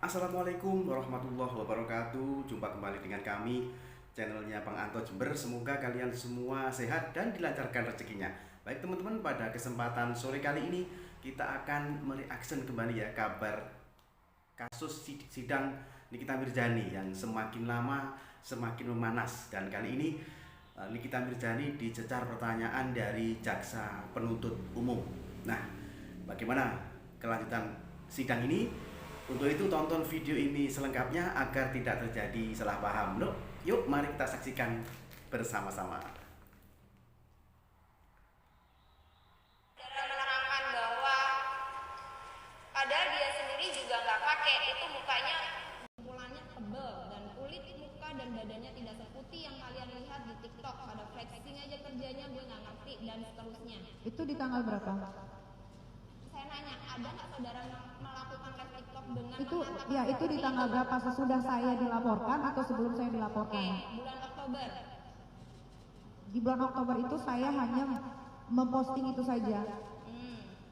Assalamualaikum warahmatullahi wabarakatuh. Jumpa kembali dengan kami, channelnya Bang Anto Jember. Semoga kalian semua sehat dan dilancarkan rezekinya. Baik teman-teman, pada kesempatan sore kali ini kita akan mereaction kembali ya kabar kasus sidang Nikita Mirzani yang semakin lama semakin memanas. Dan kali ini Nikita Mirzani dicecar pertanyaan dari jaksa penuntut umum. Nah, bagaimana kelanjutan sidang ini? Untuk itu tonton video ini selengkapnya agar tidak terjadi salah paham. Yuk mari kita saksikan bersama-sama. Menerangkan bahwa padahal dia sendiri juga nggak pakai, itu mukanya kumpulannya tebal dan kulit muka dan badannya tidak seputih yang kalian lihat di TikTok. Pada flexing aja kerjanya, gue nggak ngerti dan seterusnya. Itu di tanggal berapa? Saya nanya, ada nggak saudara melakukan live TikTok dengan Itu mengatakan ya itu di tanggal berapa, sesudah saya dilaporkan atau sebelum saya dilaporkan? bulan Oktober. Di bulan Oktober itu saya hanya memposting itu saja.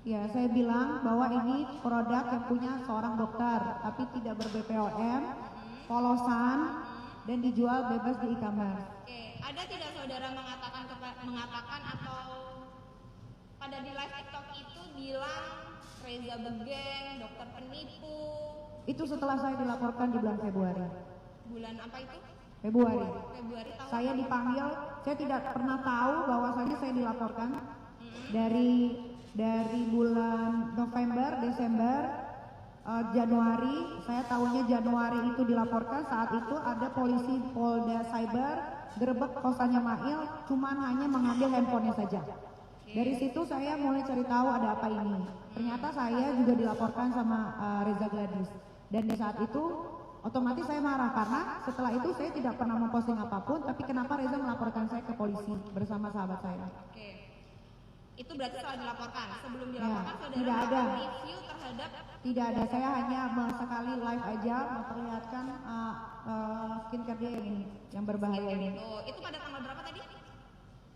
Ya, saya bilang bahwa ini produk yang punya seorang dokter, tapi tidak ber-BPOM, polosan, dan dijual bebas di e-commerce. Ada tidak saudara mengatakan atau pada di live TikTok itu bilang Reza Begeng, dokter penipu? Itu setelah saya dilaporkan di bulan Februari. Bulan apa itu? Februari. Februari tahun Saya apa? dipanggil, saya tidak pernah tahu bahwasanya saya dilaporkan dari bulan November, Desember, Januari. Saya tahunya Januari itu dilaporkan. Saat itu ada polisi Polda Cyber gerebek kosannya Mail, cuman hanya mengambil handphonenya saja. Dari situ saya mulai cari tahu ada apa ini. Ternyata saya juga dilaporkan sama Reza Gladys. Dan di saat itu otomatis saya marah karena setelah itu saya tidak pernah memposting apapun, tapi kenapa Reza melaporkan saya ke polisi bersama sahabat saya? Itu berarti setelah dilaporkan. Sebelum dilaporkan Ya, saudara tidak ada. melakukan review terhadap Tidak ada, saya hanya sekali live aja memperlihatkan skincare dia yang ini, yang berbahaya ini. itu pada tanggal berapa tadi?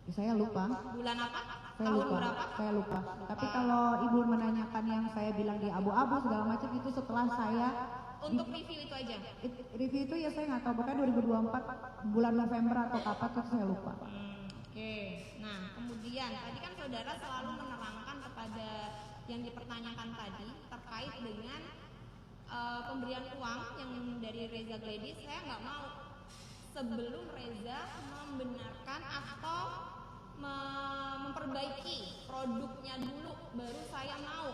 Saya lupa. Bulan apa? Saya Tahun lupa, berapa? saya lupa. Tapi kalau ibu menanyakan yang saya bilang di abu-abu segala macam itu setelah saya Untuk review itu aja. review itu ya saya nggak tahu, pokoknya 2024 bulan November atau kapan itu saya lupa. Nah, kemudian tadi kan saudara selalu menerangkan kepada yang dipertanyakan tadi terkait dengan pemberian uang yang dari Reza Gladys. Saya nggak mau sebelum Reza membenarkan atau memperbaiki produknya dulu, baru saya mau.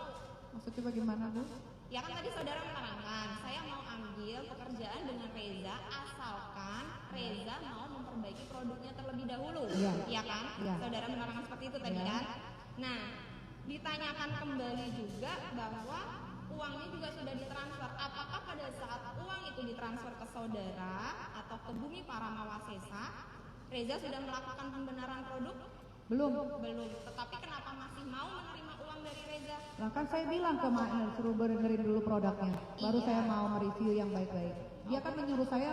Maksudnya bagaimana, Bu? Ya kan tadi saudara menerangkan, saya mau ambil pekerjaan dengan Reza asalkan Reza mau memperbaiki produknya terlebih dahulu. Iya. Ya kan? Iya. Saudara menerangkan seperti itu tadi Iya. kan? Nah, ditanyakan kembali juga bahwa uangnya juga sudah ditransfer. Apakah pada saat uang itu ditransfer ke saudara atau ke Bumi Paramawasesa, Reza sudah melakukan pembenaran produk? Belum. Belum. Tetapi kenapa masih mau menerima uang dari Reza? Nah kan saya bilang ke Mail suruh benerin dulu produknya, baru Iya. saya mau mereview yang baik-baik. Dia kan menyuruh saya,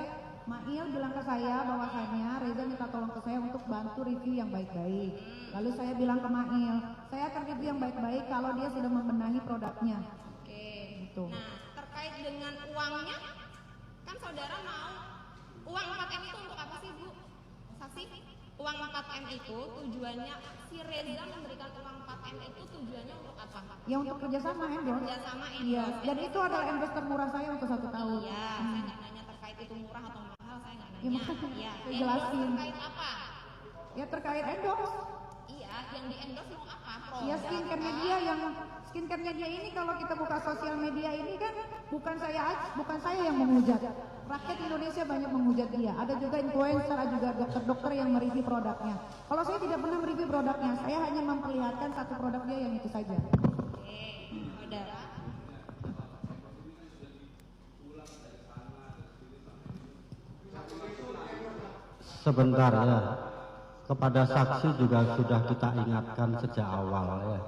Mail bilang ke saya bahwasannya Reza minta tolong ke saya untuk bantu review yang baik-baik. Lalu saya bilang ke Mail, saya akan review yang baik-baik kalau dia sudah membenahi produknya. Gitu. Nah, terkait dengan uangnya, kan saudara mau uang 4M itu untuk apa sih, Bu? Saksi, uang 4M itu tujuannya, si Reza memberikan uang 4M itu tujuannya untuk apa? Ya untuk kerjasama endorse. Kerjasama Iya. endorse. Dan itu adalah endorse termurah saya untuk 1 tahun. Iya, saya nggak nanya terkait itu murah atau mahal, saya nggak Ya, nanya. makanya Iya, saya endorse jelasin. terkait apa? Ya terkait endorse. Iya, yang di endorse mau apa? Ya skincare-nya dia ini kalau kita buka sosial media ini kan bukan saya yang menghujat. Rakyat Indonesia banyak menghujat dia. Ada juga influencer, ada juga dokter-dokter yang mereview produknya. Kalau saya tidak pernah mereview produknya, saya hanya memperlihatkan satu produk dia yang itu saja. Saudara. Sebentar ya, kepada saksi juga sudah kita ingatkan sejak awal ya.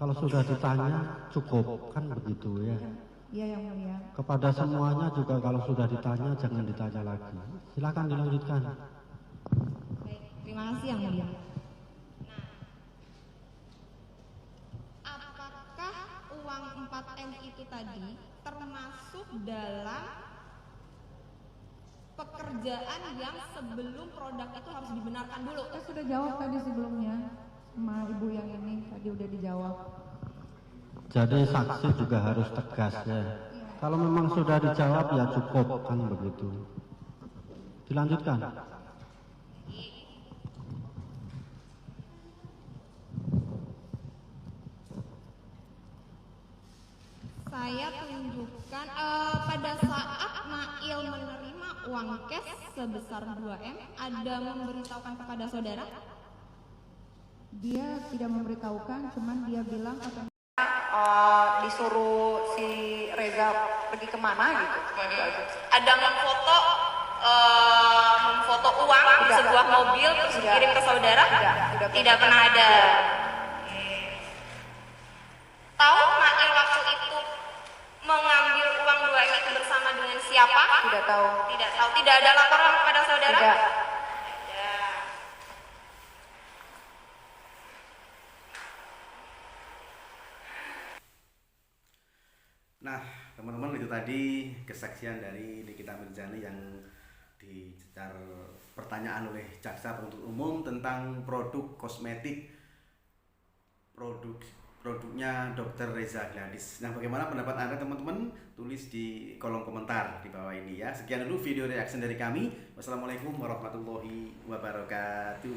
Kalau sudah ditanya cukup, kan begitu ya. Iya yang mulia. Kepada semuanya juga kalau sudah ditanya jangan ditanya lagi. Silakan dilanjutkan. Baik, terima kasih yang mulia. Nah, apakah uang 4M itu tadi termasuk dalam pekerjaan yang sebelum produk itu harus dibenarkan dulu? Saya sudah jawab tadi sebelumnya sama ibu yang ini, tadi udah dijawab. Jadi saksi juga harus tegas ya. Kalau memang sudah dijawab ya cukup kan begitu. Dilanjutkan. Saya tunjukkan pada saat Mail menerima uang cash sebesar 2M, ada memberitahukan kepada saudara? Dia tidak memberitahukan, cuman dia bilang akan disuruh si Reza pergi kemana gitu. Ada memfoto uang di Tidak. sebuah mobil terus Tidak. dikirim ke saudara? Tidak. Tidak pernah ada. Tahu Mail waktu itu mengambil uang 2M itu bersama dengan siapa? Tidak tahu. Tidak tahu. Tidak ada laporan kepada saudara? Tidak. Ada. Nah, teman-teman, itu tadi kesaksian dari Nikita Mirzani yang dicecar pertanyaan oleh jaksa penuntut umum tentang produk kosmetik produknya Dr. Reza Gladys. Nah, bagaimana pendapat Anda teman-teman? Tulis di kolom komentar di bawah ini ya. Sekian dulu video reaction dari kami. Wassalamualaikum warahmatullahi wabarakatuh.